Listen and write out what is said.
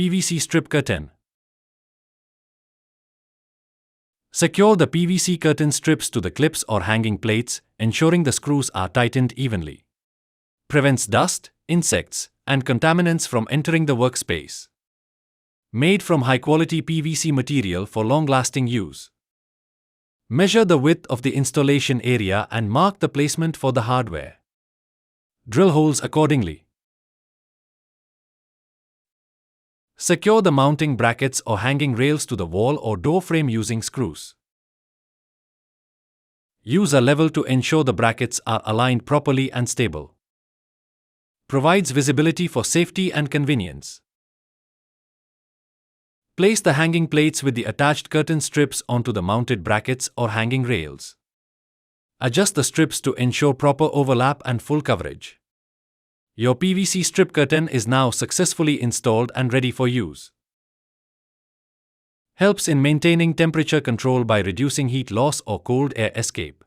PVC Strip Curtain. Secure the PVC curtain strips to the clips or hanging plates, ensuring the screws are tightened evenly. Prevents dust, insects, and contaminants from entering the workspace. Made from high-quality PVC material for long-lasting use. Measure the width of the installation area and mark the placement for the hardware. Drill holes accordingly. Secure the mounting brackets or hanging rails to the wall or door frame using screws. Use a level to ensure the brackets are aligned properly and stable. Provides visibility for safety and convenience. Place the hanging plates with the attached curtain strips onto the mounted brackets or hanging rails. Adjust the strips to ensure proper overlap and full coverage. Your PVC strip curtain is now successfully installed and ready for use. Helps in maintaining temperature control by reducing heat loss or cold air escape.